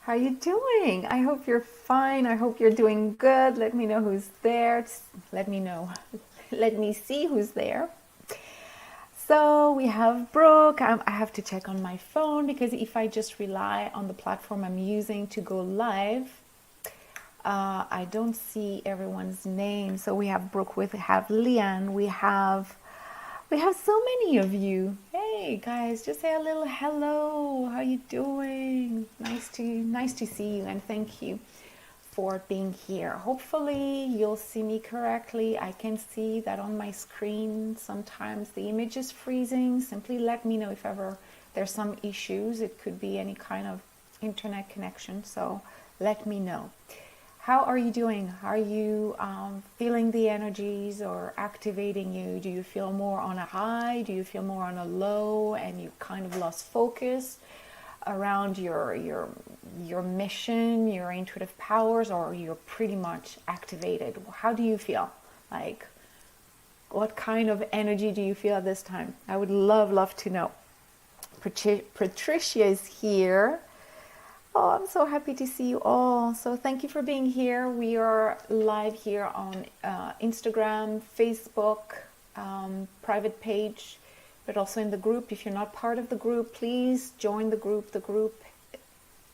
How you doing? I hope you're fine. I hope you're doing good. Let me know who's there. Let me know. Let me see who's there. So we have Brooke. I have to check on my phone because if I just rely on the platform I'm using to go live, I don't see everyone's name. So we have Brooke, we have Leanne, we have so many of you. Hey guys, just say a little hello. How you doing? Nice to see you, and thank you for being here. Hopefully you'll see me correctly. I can see that on my screen. Sometimes the image is freezing. Simply let me know if ever there's some issues. It could be any kind of internet connection, so let me know. How are you doing? Are you feeling the energies or activating you? Do you feel more on a high? Do you feel more on a low and you kind of lost focus around your mission, your intuitive powers, or you're pretty much activated? How do you feel? Like, what kind of energy do you feel at this time? I would love to know. Patricia is here. Oh, I'm so happy to see you all. So thank you for being here. We are live here on Instagram, Facebook, private page, but also in the group. If you're not part of the group, please join the group. The group,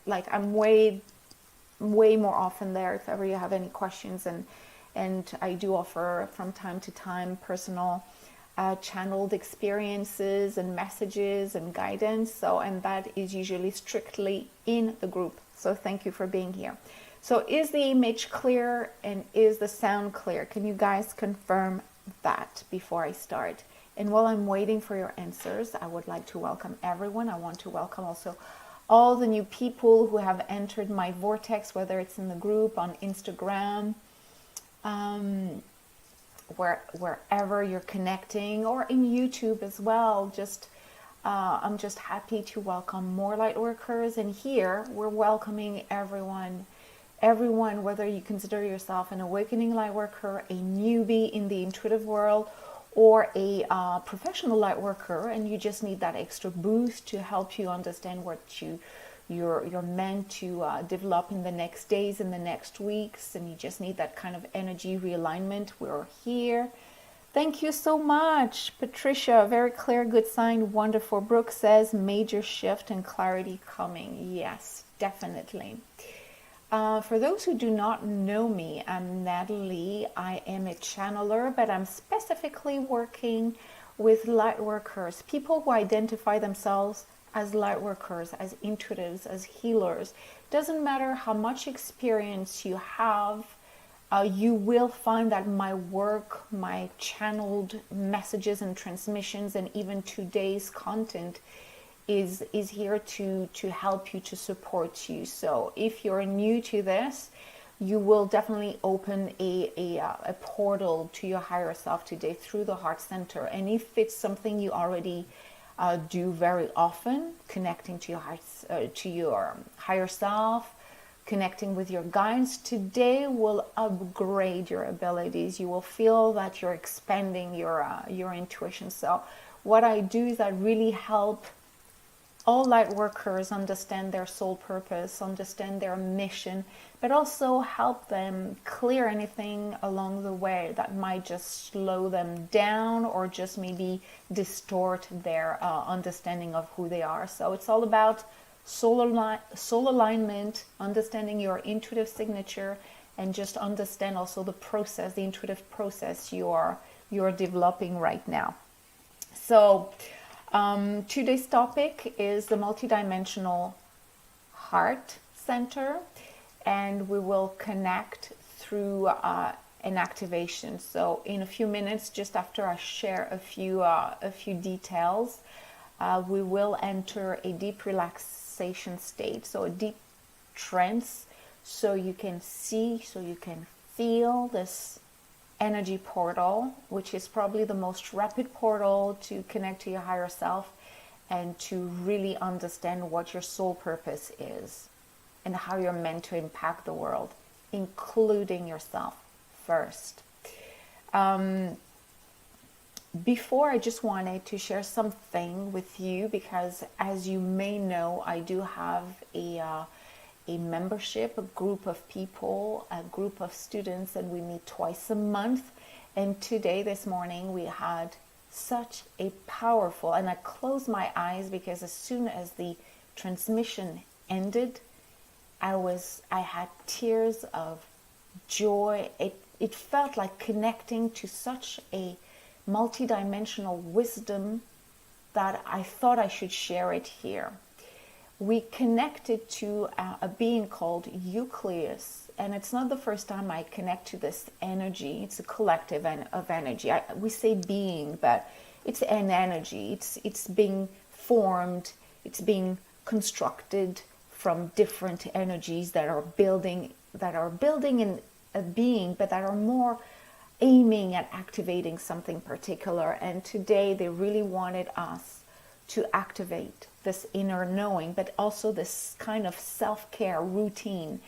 like, I'm way more often there if ever you have any questions, and I do offer from time to time personal channeled experiences and messages and guidance. So, and that is usually strictly in the group. So thank you for being here. So is the image clear and is the sound clear? Can you guys confirm that before I start? And while I'm waiting for your answers, I would like to welcome everyone. I want to welcome also all the new people who have entered my vortex, whether it's in the group, on Instagram, wherever you're connecting, or in YouTube as well. I'm just happy to welcome more light workers, and here we're welcoming everyone, whether you consider yourself an awakening light worker, a newbie in the intuitive world, or a professional light worker, and you just need that extra boost to help you understand what you're meant to develop in the next days, in the next weeks, and you just need that kind of energy realignment. We're here. Thank you so much, Patricia. Very clear, good sign, wonderful. Brooke says major shift and clarity coming. Yes, definitely. For those who do not know me, I'm Nathalie. I am a channeler, but I'm specifically working with light workers, people who identify themselves as light workers, as intuitives, as healers. Doesn't matter how much experience you have, you will find that my work, my channeled messages and transmissions, and even today's content is here to help you, to support you. So if you're new to this, you will definitely open a portal to your higher self today through the heart center. And if it's something you already do very often, connecting to your higher self, connecting with your guides, today will upgrade your abilities. You will feel that you're expanding your intuition. So what I do is I really help all light workers understand their soul purpose, understand their mission, but also help them clear anything along the way that might just slow them down or just maybe distort their understanding of who they are. So it's all about soul alignment, understanding your intuitive signature, and just understand also the process, the intuitive process you're developing right now. So today's topic is the multidimensional heart center, and we will connect through an activation. So in a few minutes, just after I share a few details, we will enter a deep relaxation state, so a deep trance, so you can see, so you can feel this energy portal, which is probably the most rapid portal to connect to your higher self and to really understand what your soul purpose is and how you're meant to impact the world, including yourself first. Before, I just wanted to share something with you, because as you may know, I do have a membership, a group of people, a group of students, and we meet twice a month. And today, this morning, we had such a powerful, and I closed my eyes because as soon as the transmission ended, I had tears of joy. It felt like connecting to such a multidimensional wisdom that I thought I should share it here. We connected to a being called Eucleus, and it's not the first time I connect to this energy. It's a collective of energy. We say being, but it's an energy. It's being formed, it's being constructed from different energies that are building in a being, but that are more aiming at activating something particular. And today they really wanted us to activate this inner knowing, but also this kind of self-care routine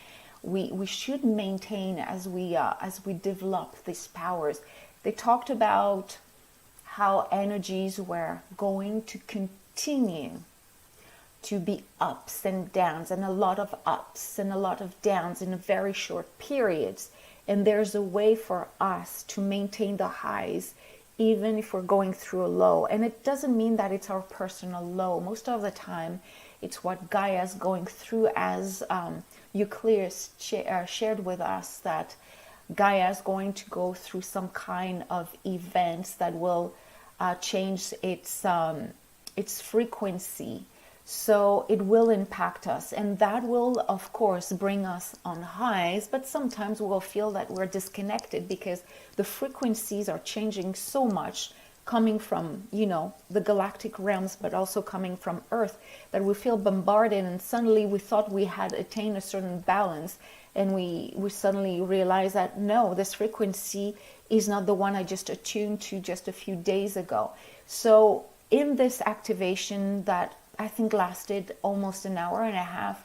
we should maintain as we develop these powers. They talked about how energies were going to continue to be ups and downs, and a lot of ups and a lot of downs in very short periods. And there's a way for us to maintain the highs even if we're going through a low. And it doesn't mean that it's our personal low. Most of the time, it's what Gaia's going through, as Euclidus shared with us, that Gaia is going to go through some kind of events that will change its frequency. So it will impact us, and that will, of course, bring us on highs, but sometimes we'll feel that we're disconnected because the frequencies are changing so much, coming from, the galactic realms, but also coming from Earth, that we feel bombarded, and suddenly we thought we had attained a certain balance, and we suddenly realize that no, this frequency is not the one I just attuned to just a few days ago. So in this activation that I think lasted almost an hour and a half,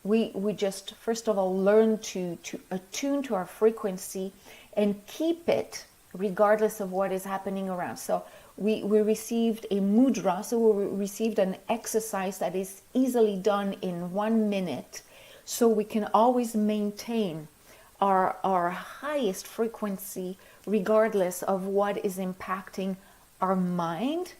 we just first of all learn to attune to our frequency and keep it regardless of what is happening around. So we received a mudra, so we received an exercise that is easily done in 1 minute, so we can always maintain our highest frequency regardless of what is impacting our mind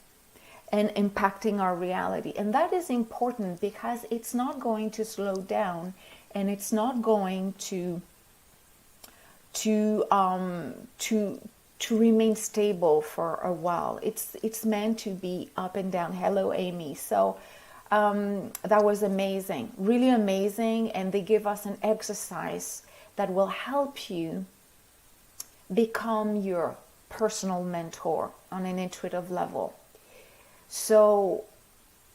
and impacting our reality. And that is important because it's not going to slow down, and it's not going to remain stable for a while. It's meant to be up and down. Hello, Amy. So that was amazing, really amazing. And they give us an exercise that will help you become your personal mentor on an intuitive level. So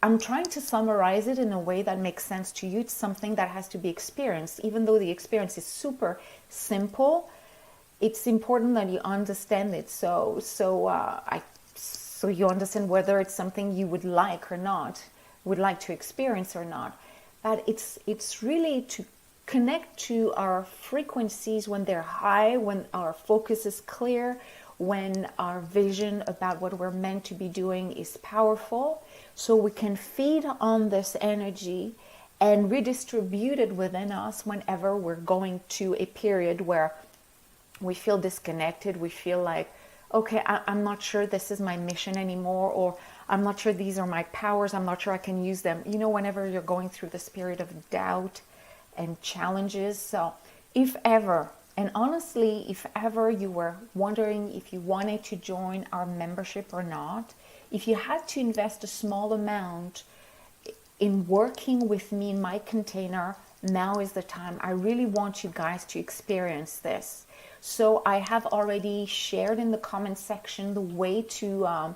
I'm trying to summarize it in a way that makes sense to you. It's something that has to be experienced. Even though the experience is super simple, it's important that you understand it. So you understand whether it's something you would like or not, would like to experience or not. But it's really to connect to our frequencies when they're high, when our focus is clear, when our vision about what we're meant to be doing is powerful, so we can feed on this energy and redistribute it within us whenever we're going to a period where we feel disconnected, we feel like, okay, I'm not sure this is my mission anymore, or I'm not sure these are my powers, I'm not sure I can use them. Whenever you're going through this period of doubt and challenges. So if ever, and honestly, if ever you were wondering if you wanted to join our membership or not, if you had to invest a small amount in working with me in my container, now is the time. I really want you guys to experience this. So I have already shared in the comment section the way to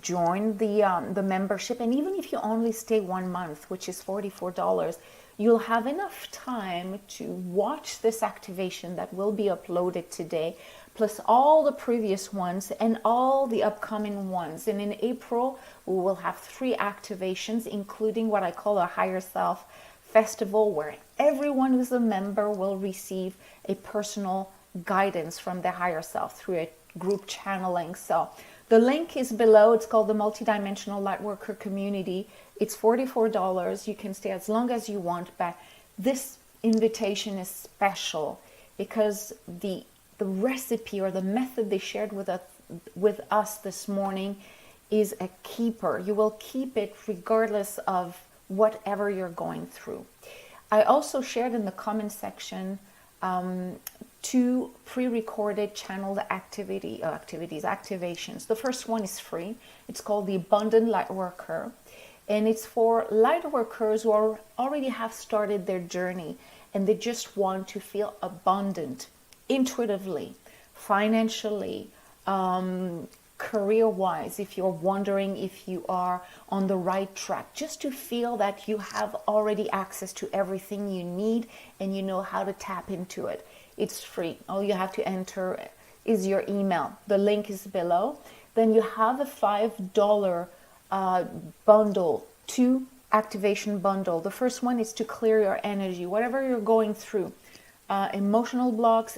join the membership. And even if you only stay 1 month, which is $44, you'll have enough time to watch this activation that will be uploaded today, plus all the previous ones and all the upcoming ones. And in April, we will have 3 activations, including what I call a Higher Self Festival, where everyone who's a member will receive a personal guidance from the higher self through a group channeling. So the link is below. It's called the Multidimensional Lightworker Community. It's $44. You can stay as long as you want, but this invitation is special because the recipe or the method they shared with us this morning is a keeper. You will keep it regardless of whatever you're going through. I also shared in the comment section 2 pre-recorded channeled activations. The first one is free. It's called the Abundant Lightworker. And it's for light workers who already have started their journey and they just want to feel abundant intuitively, financially, career-wise, if you're wondering if you are on the right track, just to feel that you have already access to everything you need and you know how to tap into it. It's free. All you have to enter is your email. The link is below. Then you have a $5 bundle, 2 activation bundle. The first one is to clear your energy, whatever you're going through, emotional blocks,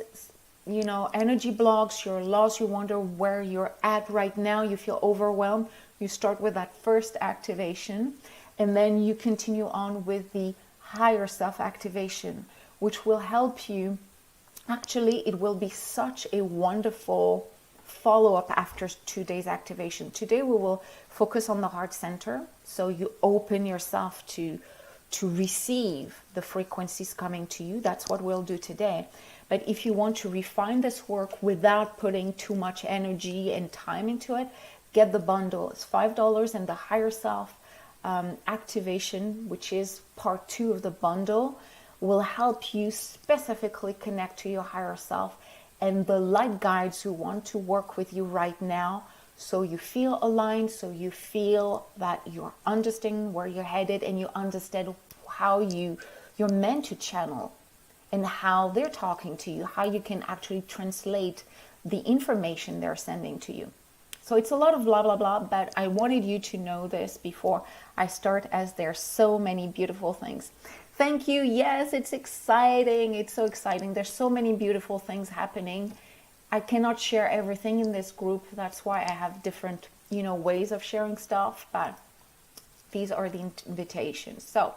energy blocks, you're lost, you wonder where you're at right now, you feel overwhelmed. You start with that first activation, And then you continue on with the higher self activation, which will help you. Actually, it will be such a wonderful follow-up after 2 days activation. Today we will focus on the heart center, so you open yourself to receive the frequencies coming to you. That's what we'll do today. But if you want to refine this work without putting too much energy and time into it, get the bundle. It's $5, and the higher self activation, which is part 2 of the bundle, will help you specifically connect to your higher self and the light guides who want to work with you right now, so you feel aligned, so you feel that you're understanding where you're headed, and you understand how you're meant to channel and how they're talking to you, how you can actually translate the information they're sending to you. So it's a lot of blah, blah, blah, but I wanted you to know this before I start, as there's so many beautiful things. Thank you. Yes, it's exciting. It's so exciting. There's so many beautiful things happening. I cannot share everything in this group. That's why I have different, ways of sharing stuff, but these are the invitations. So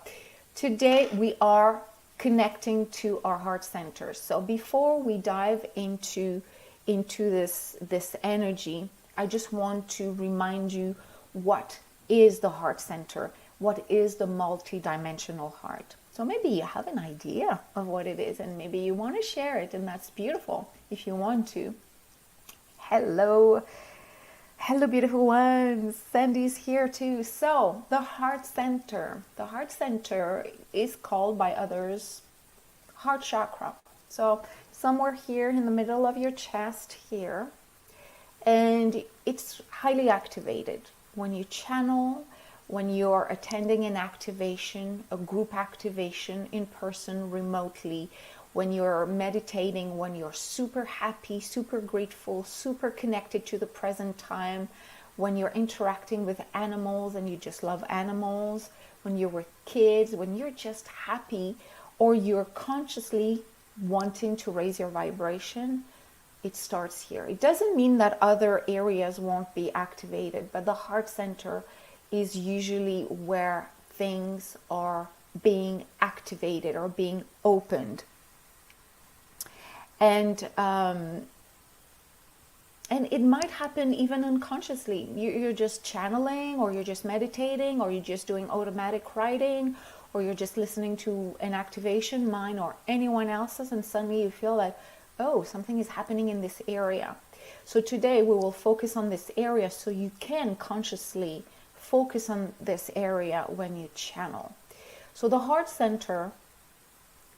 today we are connecting to our heart center. So before we dive into this energy, I just want to remind you, what is the heart center? What is the multidimensional heart? So maybe you have an idea of what it is, and maybe you want to share it, and that's beautiful if you want to. Hello, beautiful ones. Sandy's here too. So the heart center is called by others heart chakra. So somewhere here in the middle of your chest here, and it's highly activated when you channel, when you're attending an activation, a group activation, in person, remotely, when you're meditating, when you're super happy, super grateful, super connected to the present time, when you're interacting with animals and you just love animals, when you're with kids, when you're just happy, or you're consciously wanting to raise your vibration, it starts here. It doesn't mean that other areas won't be activated, but the heart center is usually where things are being activated or being opened. And it might happen even unconsciously. You're just channeling, or you're just meditating, or you're just doing automatic writing, or you're just listening to an activation, mine or anyone else's, and suddenly you feel like, oh, something is happening in this area. So today we will focus on this area, so you can consciously focus on this area when you channel. So the heart center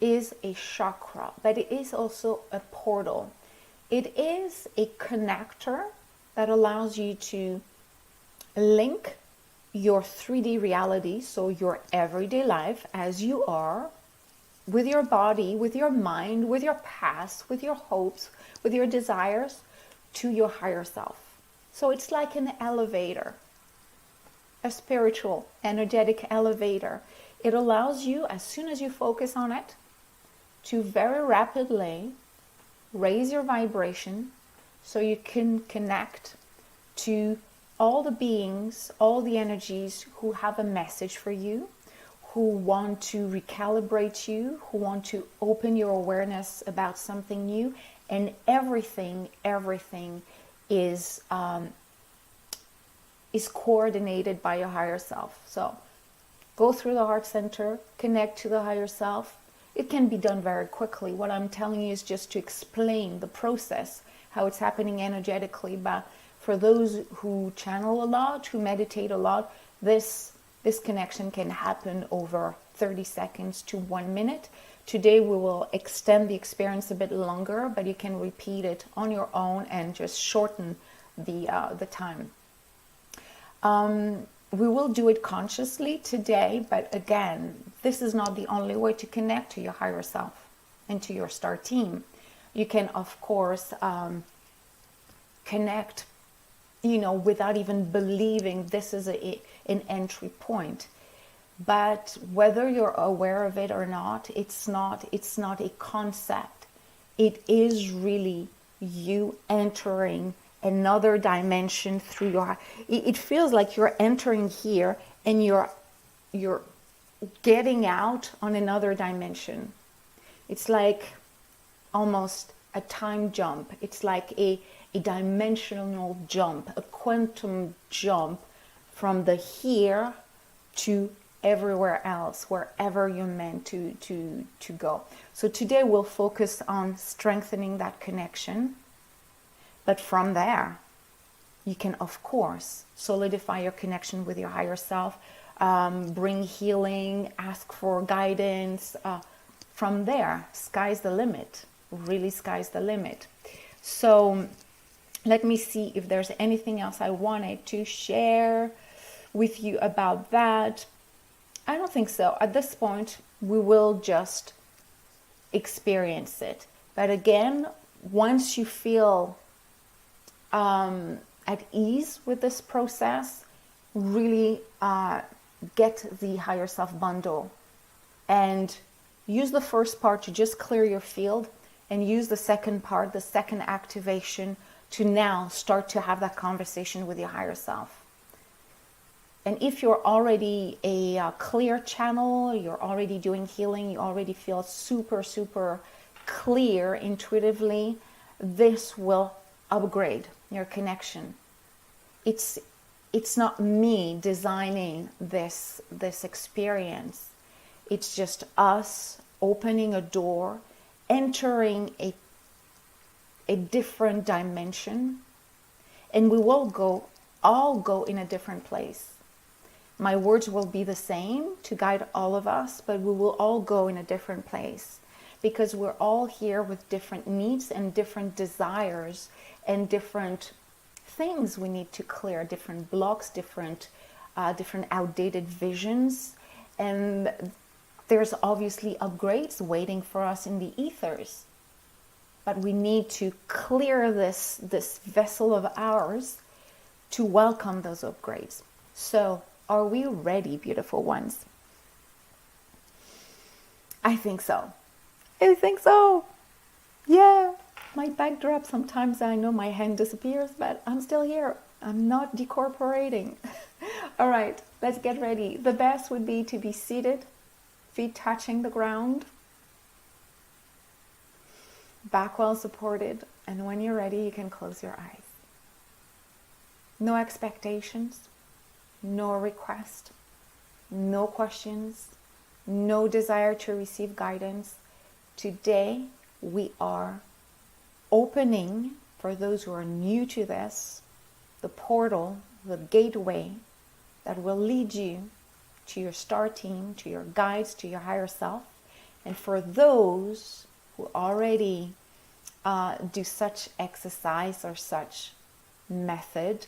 is a chakra, but it is also a portal. It is a connector that allows you to link your 3D reality, so your everyday life as you are, with your body, with your mind, with your past, with your hopes, with your desires, to your higher self. So it's like an elevator, a spiritual, energetic elevator. It allows you, as soon as you focus on it, to very rapidly raise your vibration, so you can connect to all the beings, all the energies who have a message for you, who want to recalibrate you, who want to open your awareness about something new, and everything is coordinated by your higher self. So go through the heart center, connect to the higher self. It can be done very quickly. What I'm telling you is just to explain the process, how it's happening energetically. But for those who channel a lot, who meditate a lot, this connection can happen over 30 seconds to 1 minute. Today we will extend the experience a bit longer, but you can repeat it on your own and just shorten the time. We will do it consciously today, but again, this is not the only way to connect to your higher self and to your star team. You can, of course, connect, without even believing this is an entry point. But whether you're aware of it or not, it's not a concept. It is really you entering another dimension through your. It feels like you're entering here and you're you're getting out on another dimension. It's like almost a time jump. It's like a dimensional jump, a quantum jump from the here to everywhere else, wherever you're meant to go. So today we'll focus on strengthening that connection. But from there, you can, of course, solidify your connection with your higher self, bring healing, ask for guidance. From there, sky's the limit. Really, sky's the limit. So let me see if there's anything else I wanted to share with you about that. I don't think so. At this point, we will just experience it. But again, once you feel at ease with this process, really get the higher self bundle and use the first part to just clear your field, and use the second part, the second activation, to now start to have that conversation with your higher self. And if you're already a clear channel, you're already doing healing, you already feel super, super clear intuitively, this will upgrade your connection. It's not me designing this experience. It's just us opening a door, entering a different dimension, and we will all go in a different place. My words will be the same to guide all of us, but we will all go in a different place, because we're all here with different needs and different desires and different things we need to clear, different blocks, different outdated visions. And there's obviously upgrades waiting for us in the ethers. But we need to clear this vessel of ours to welcome those upgrades. So, are we ready, beautiful ones? I think so. I think so. Yeah. My backdrop, sometimes I know my hand disappears, but I'm still here. I'm not decorporating. All right, let's get ready. The best would be to be seated, feet touching the ground, back well supported, and when you're ready, you can close your eyes. No expectations, no request, no questions, no desire to receive guidance. Today, we are opening, for those who are new to this, the portal, the gateway that will lead you to your star team, to your guides, to your higher self. And for those who already do such exercise or such method,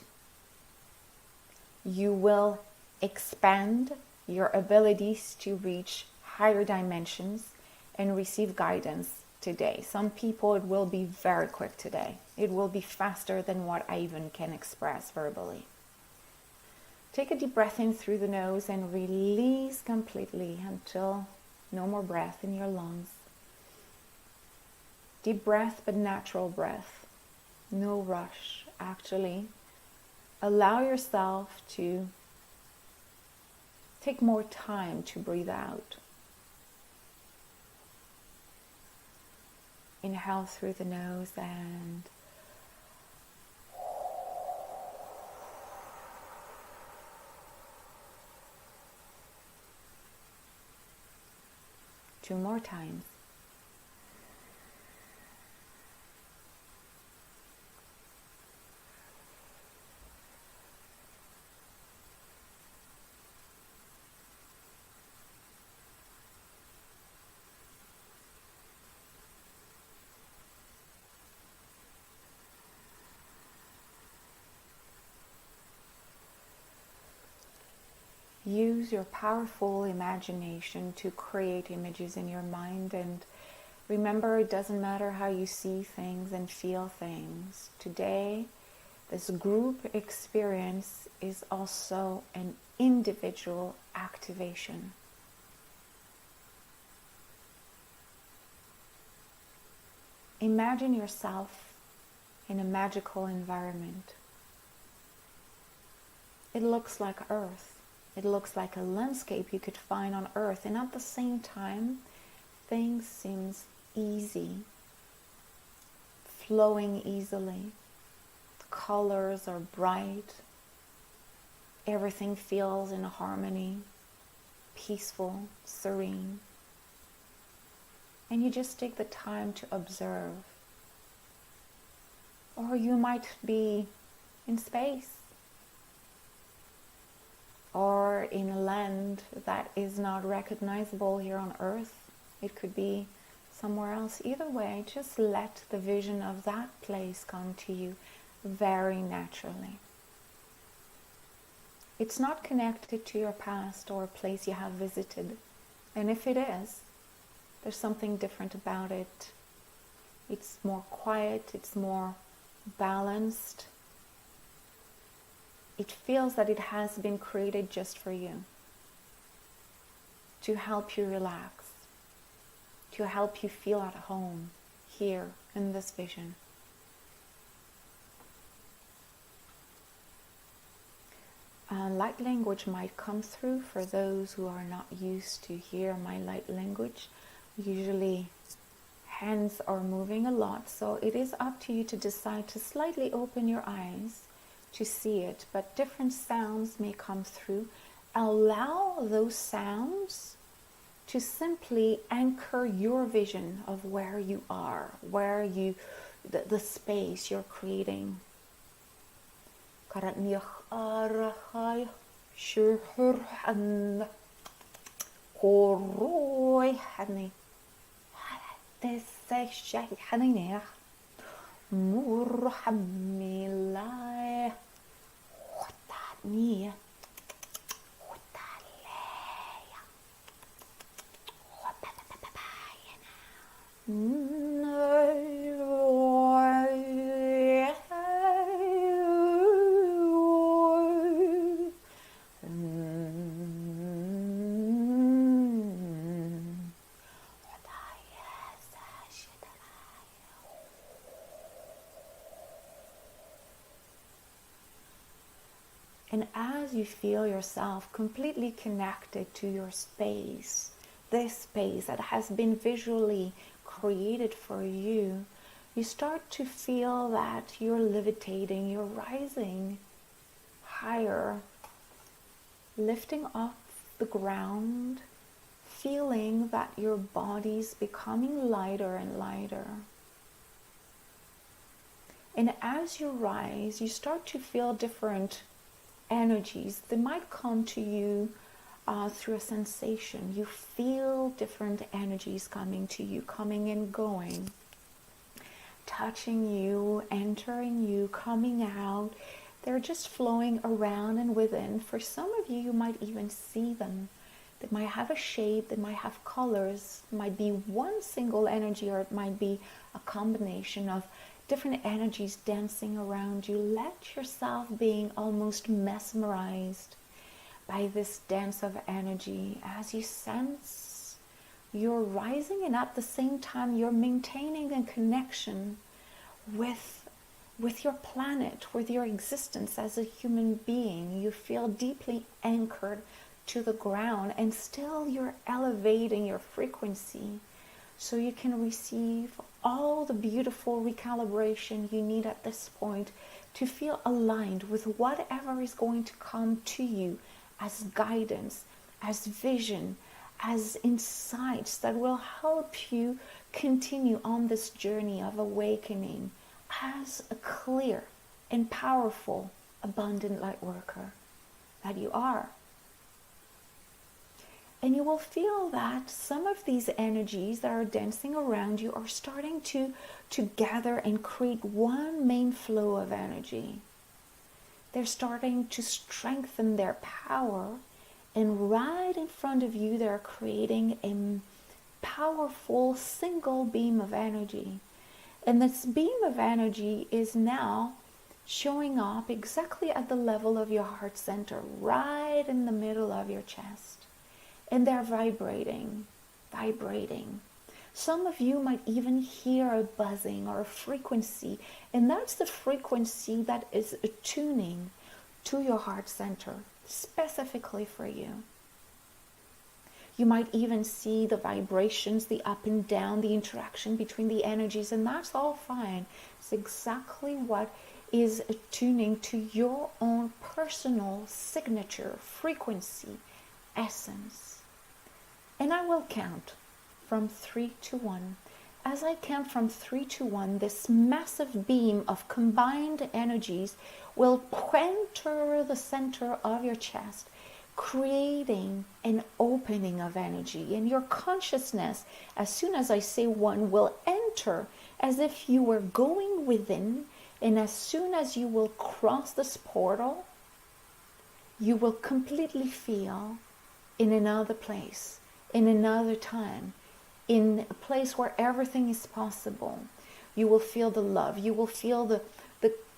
you will expand your abilities to reach higher dimensions and receive guidance today. Some people, it will be very quick today. It will be faster than what I even can express verbally. Take a deep breath in through the nose and release completely until no more breath in your lungs. Deep breath, but natural breath. No rush, actually. Allow yourself to take more time to breathe out. Inhale through the nose and two more times. Use your powerful imagination to create images in your mind, and remember, it doesn't matter how you see things and feel things. Today, this group experience is also an individual activation. Imagine yourself in a magical environment. It looks like Earth. It looks like a landscape you could find on Earth, and at the same time, things seems easy, flowing easily. The colors are bright. Everything feels in harmony, peaceful, serene. And you just take the time to observe. Or you might be in space, or in a land that is not recognizable here on Earth. It could be somewhere else. Either way, just let the vision of that place come to you very naturally. It's not connected to your past or a place you have visited. And if it is, there's something different about it. It's more quiet, it's more balanced. It feels that it has been created just for you, to help you relax, to help you feel at home here in this vision. Light language might come through for those who are not used to hear my light language. Usually hands are moving a lot, so it is up to you to decide to slightly open your eyes to see it, but different sounds may come through. Allow those sounds to simply anchor your vision of where you are, the space you're creating. And as you feel yourself completely connected to your space, this space that has been visually created for you, you start to feel that you're levitating, you're rising higher, lifting off the ground, feeling that your body's becoming lighter and lighter. And as you rise, you start to feel different energies. They might come to you through a sensation. You feel different energies coming to you, coming and going, touching you, entering you, coming out. They're just flowing around and within. For some of you, you might even see them. They might have a shape, they might have colors. It might be one single energy, or it might be a combination of different energies dancing around you. Let yourself being almost mesmerized by this dance of energy as you sense you're rising, and at the same time you're maintaining a connection with your planet, with your existence as a human being. You feel deeply anchored to the ground, and still you're elevating your frequency so you can receive all the beautiful recalibration you need at this point to feel aligned with whatever is going to come to you as guidance, as vision, as insights that will help you continue on this journey of awakening as a clear and powerful, abundant light worker that you are. And you will feel that some of these energies that are dancing around you are starting to gather and create one main flow of energy. They're starting to strengthen their power, and right in front of you they're creating a powerful single beam of energy. And this beam of energy is now showing up exactly at the level of your heart center, right in the middle of your chest. And they're vibrating. Some of you might even hear a buzzing or a frequency, and that's the frequency that is attuning to your heart center specifically for you. You might even see the vibrations, the up and down, the interaction between the energies, and that's all fine. It's exactly what is attuning to your own personal signature, frequency, essence. And I will count from 3 to 1. As I count from 3 to 1, this massive beam of combined energies will enter the center of your chest, creating an opening of energy. And your consciousness, as soon as I say 1, will enter as if you were going within. And as soon as you will cross this portal, you will completely feel in another place, in another time, in a place where everything is possible. You will feel the love. You will feel the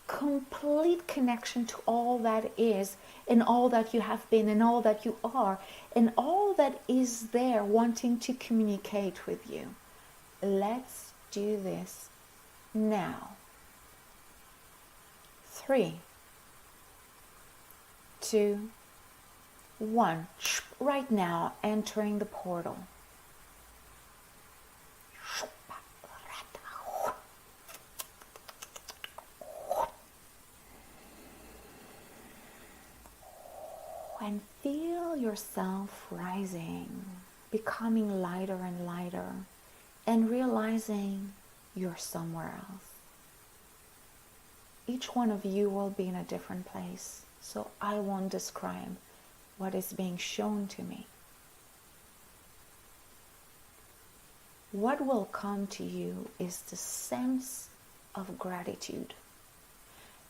complete connection to all that is, and all that you have been, and all that you are, and all that is there wanting to communicate with you. Let's do this now. 3, 2, 1. Right now, entering the portal. And feel yourself rising, becoming lighter and lighter, and realizing you're somewhere else. Each one of you will be in a different place, so I won't describe what is being shown to me. What will come to you is the sense of gratitude.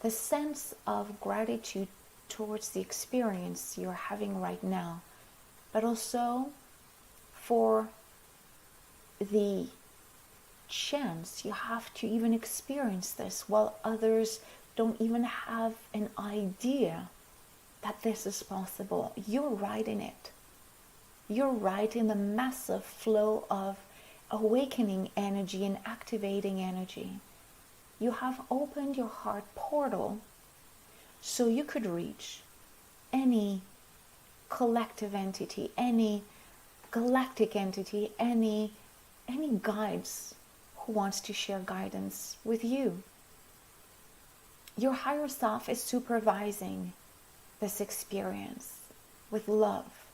The sense of gratitude towards the experience you're having right now, but also for the chance you have to even experience this while others don't even have an idea that this is possible. You're right in it. You're right in the massive flow of awakening energy and activating energy. You have opened your heart portal so you could reach any collective entity, any galactic entity, any guides who wants to share guidance with you. Your higher self is supervising this experience with love,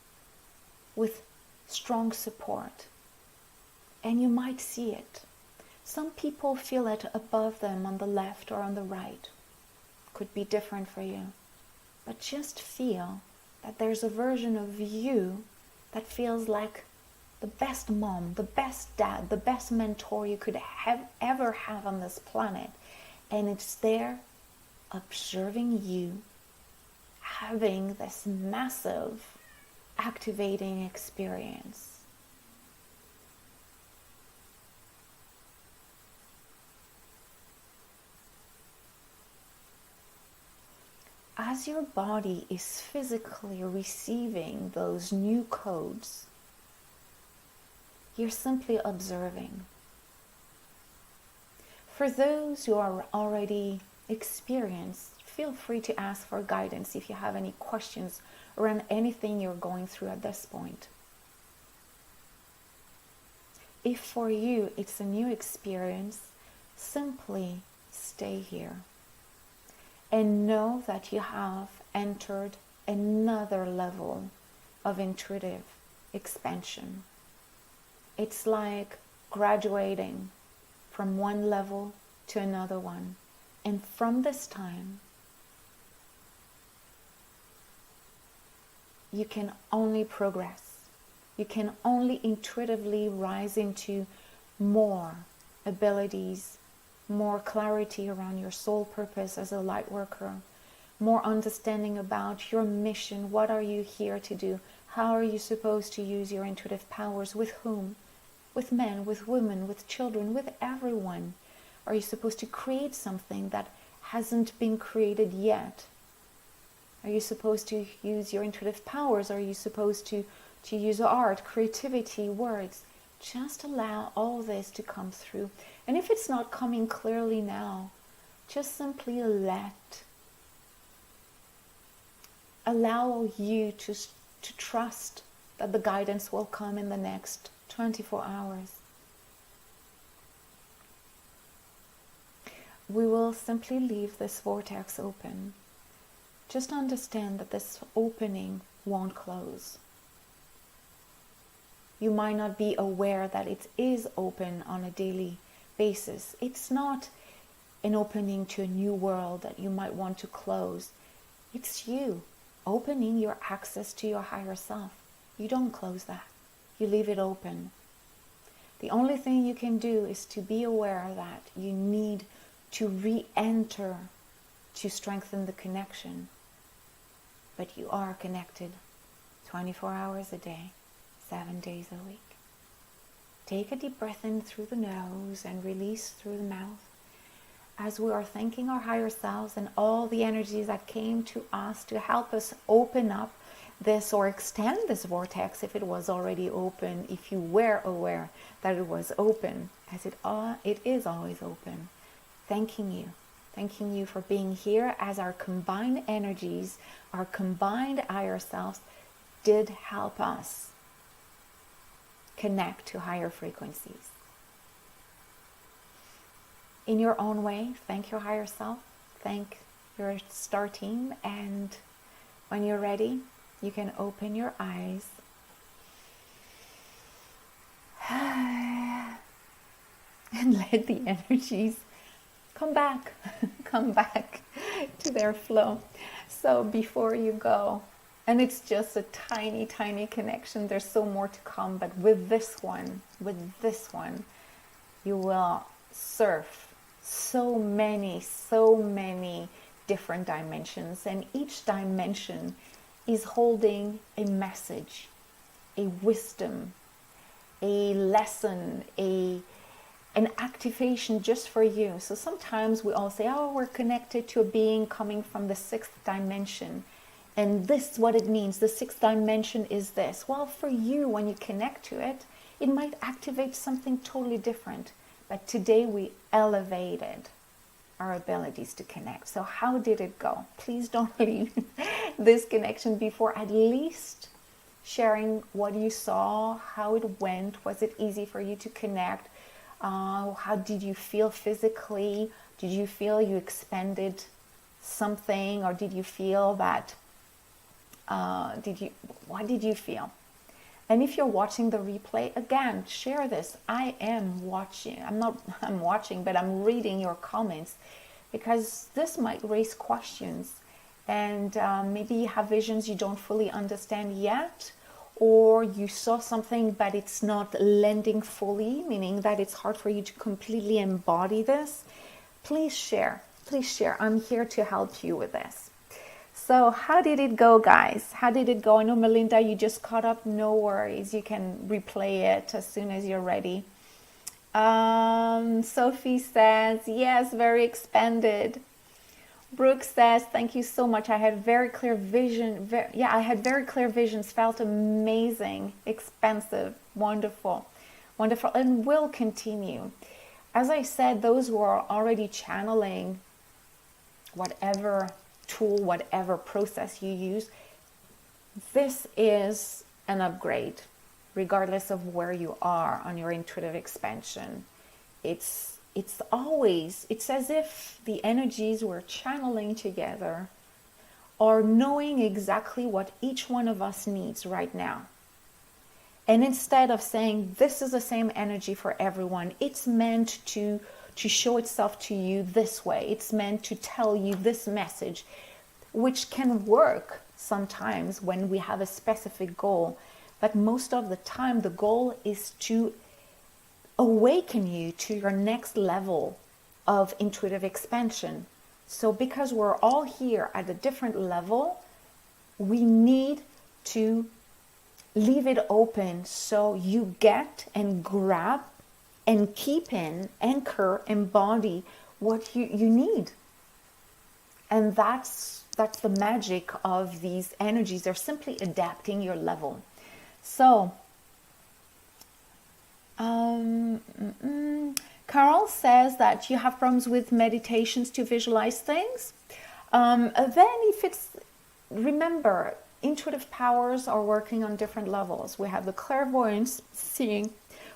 with strong support, and you might see it. Some people feel it above them on the left or on the right. Could be different for you, but just feel that there's a version of you that feels like the best mom, the best dad, the best mentor you could ever have on this planet, and it's there observing you having this massive activating experience. As your body is physically receiving those new codes, you're simply observing. For those who are already experienced, feel free to ask for guidance if you have any questions around anything you're going through at this point. If for you it's a new experience, simply stay here and know that you have entered another level of intuitive expansion. It's like graduating from one level to another one. And from this time, you can only progress. You can only intuitively rise into more abilities, more clarity around your soul purpose as a light worker, more understanding about your mission. What are you here to do? How are you supposed to use your intuitive powers? With whom? With men, with women, with children, with everyone. Are you supposed to create something that hasn't been created yet? Are you supposed to use your intuitive powers? Are you supposed to use art, creativity, words? Just allow all this to come through. And if it's not coming clearly now, just simply let allow you to trust that the guidance will come in the next 24 hours. We will simply leave this vortex open. Just understand that this opening won't close. You might not be aware that it is open on a daily basis. It's not an opening to a new world that you might want to close. It's you opening your access to your higher self. You don't close that. You leave it open. The only thing you can do is to be aware that you need to re-enter to strengthen the connection. But you are connected 24 hours a day, 7 days a week. Take a deep breath in through the nose and release through the mouth, as we are thanking our higher selves and all the energies that came to us to help us open up this or extend this vortex if it was already open, if you were aware that it was open, as it is always open. Thanking you for being here, as our combined energies, our combined higher selves did help us connect to higher frequencies. In your own way, thank your higher self, thank your star team, and when you're ready, you can open your eyes. And let the energies come back to their flow. So before you go, and it's just a tiny, tiny connection, there's so more to come, but with this one, you will surf so many different dimensions, and each dimension is holding a message, a wisdom, a lesson, an activation just for you. So sometimes we all say, oh, we're connected to a being coming from the 6th dimension, and this is what it means. The 6th dimension is this. Well, for you, when you connect to it, it might activate something totally different. But today we elevated our abilities to connect. So how did it go? Please don't leave this connection before at least sharing what you saw, how it went. Was it easy for you to connect? How did you feel physically? Did you feel you expanded something, or did you feel that what did you feel? And if you're watching the replay, again, share this. I'm watching, but I'm reading your comments, because this might raise questions, and maybe you have visions you don't fully understand yet, or you saw something but it's not landing fully, meaning that it's hard for you to completely embody this. Please share. I'm here to help you with this. So how did it go, guys? How did it go? I know, Melinda, you just caught up. No worries. You can replay it as soon as you're ready. Sophie says, yes, very expanded. Brooke says, thank you so much. I had very clear vision. I had very clear visions. Felt amazing, expansive, wonderful, and will continue. As I said, those who are already channeling, whatever tool, whatever process you use, this is an upgrade, regardless of where you are on your intuitive expansion. It's as if the energies we're channeling together are knowing exactly what each one of us needs right now. And instead of saying this is the same energy for everyone, it's meant to show itself to you this way. It's meant to tell you this message, which can work sometimes when we have a specific goal. But most of the time, the goal is to awaken you to your next level of intuitive expansion. So because we're all here at a different level, we need to leave it open so you get and grab and keep in, anchor, embody what you need. And that's the magic of these energies. They're simply adapting your level. So, Carol says that you have problems with meditations to visualize things. Then remember, intuitive powers are working on different levels. We have the clairvoyance, seeing,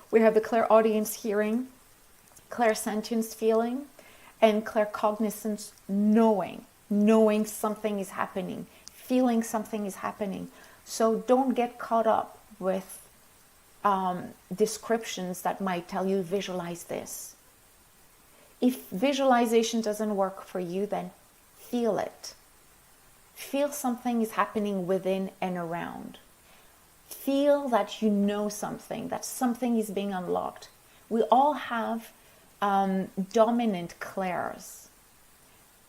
we have the clairaudience, hearing, clairsentience, feeling, and claircognizance, knowing something is happening, feeling something is happening. So don't get caught up with descriptions that might tell you visualize this. If visualization doesn't work for you, then feel it. Feel something is happening within and around. Feel that you know something, that something is being unlocked. We all have dominant clairs.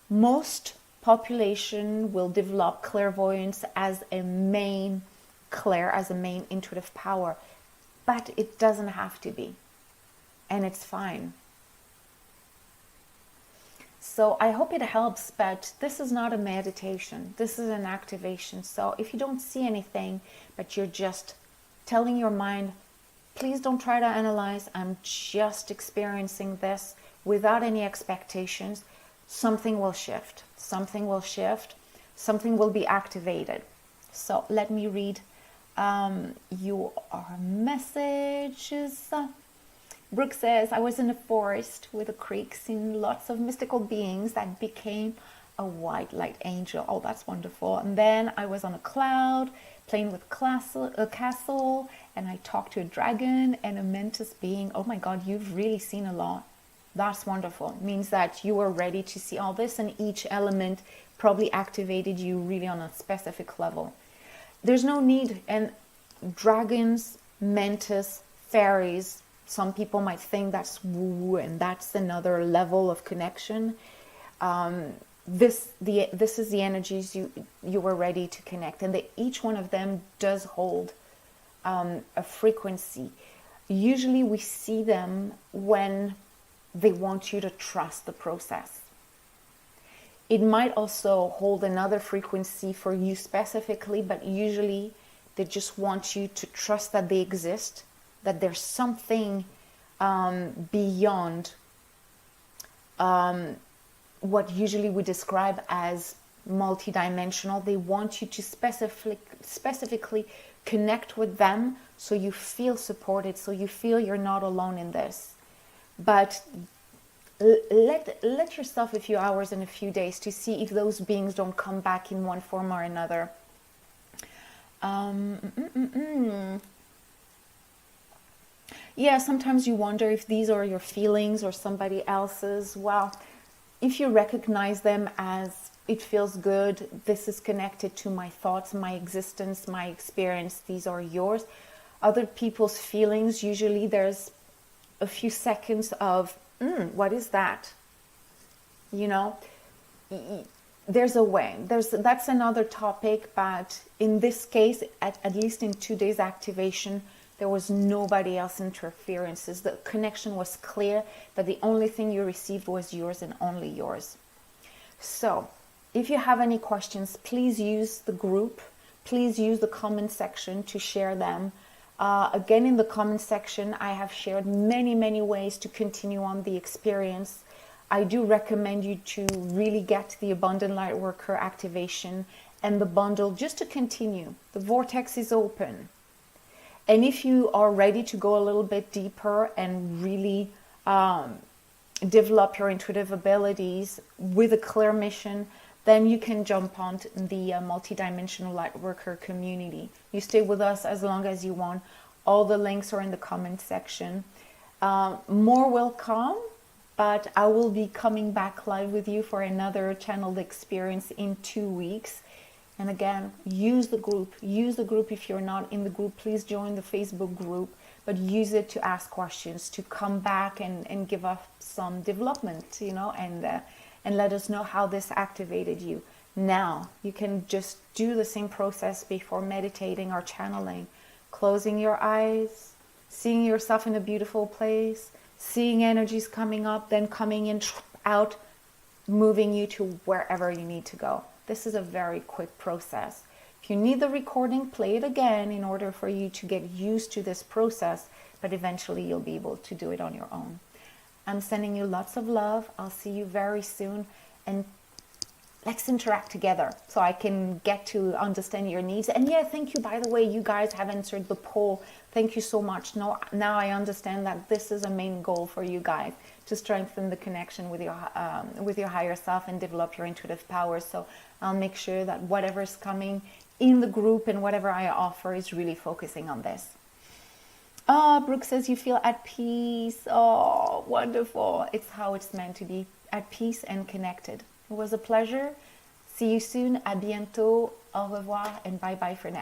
Most population will develop clairvoyance as a main clair, as a main intuitive power, but it doesn't have to be, and it's fine. So I hope it helps, but this is not a meditation. This is an activation. So if you don't see anything, but you're just telling your mind, please don't try to analyze, I'm just experiencing this without any expectations, something will shift. Something will shift. Something will be activated. So let me read your messages. Brooke says, I was in a forest with a creek, seeing lots of mystical beings that became a white light angel. Oh, that's wonderful. And then I was on a cloud, playing with a castle, and I talked to a dragon and a mantis being. Oh my God, you've really seen a lot. That's wonderful. It means that you were ready to see all this, and each element probably activated you really on a specific level. There's no need, and dragons, mantis, fairies, some people might think that's woo and that's another level of connection. This is the energies you were ready to connect, and each one of them does hold a frequency. Usually we see them when they want you to trust the process. It might also hold another frequency for you specifically, but usually they just want you to trust that they exist, that there's something beyond what usually we describe as multidimensional. They want you to specifically connect with them so you feel supported, so you feel you're not alone in this. But let yourself a few hours and a few days to see if those beings don't come back in one form or another. Yeah, sometimes you wonder if these are your feelings or somebody else's. Well, if you recognize them as it feels good, this is connected to my thoughts, my existence, my experience, these are yours. Other people's feelings, usually there's a few seconds of, what is that? You know, there's a way. That's another topic, but in this case, at least in 2 days activation, there was nobody else interferences. The connection was clear that the only thing you received was yours and only yours. So if you have any questions, please use the group. Please use the comment section to share them. Again, in the comment section, I have shared many ways to continue on the experience. I do recommend you to really get the Abundant Lightworker activation and the bundle just to continue. The vortex is open. And if you are ready to go a little bit deeper and really develop your intuitive abilities with a clear mission, then you can jump on the Multidimensional Lightworker community. You stay with us as long as you want. All the links are in the comment section. More will come, but I will be coming back live with you for another channeled experience in 2 weeks. And again, use the group. Use the group. If you're not in the group, please join the Facebook group, but use it to ask questions, to come back and give us some development, you know, and let us know how this activated you. Now, you can just do the same process before meditating or channeling. Closing your eyes, seeing yourself in a beautiful place, seeing energies coming up, then coming in, out, moving you to wherever you need to go. This is a very quick process. If you need the recording, play it again in order for you to get used to this process, but eventually you'll be able to do it on your own. I'm sending you lots of love. I'll see you very soon, and let's interact together so I can get to understand your needs. And yeah, thank you, by the way, you guys have answered the poll. Thank you so much. Now I understand that this is a main goal for you guys, to strengthen the connection with your higher self and develop your intuitive powers. So I'll make sure that whatever's coming in the group and whatever I offer is really focusing on this. Brooke says you feel at peace. Oh, wonderful. It's how it's meant to be, at peace and connected. It was a pleasure. See you soon. À bientôt. Au revoir and bye bye for now.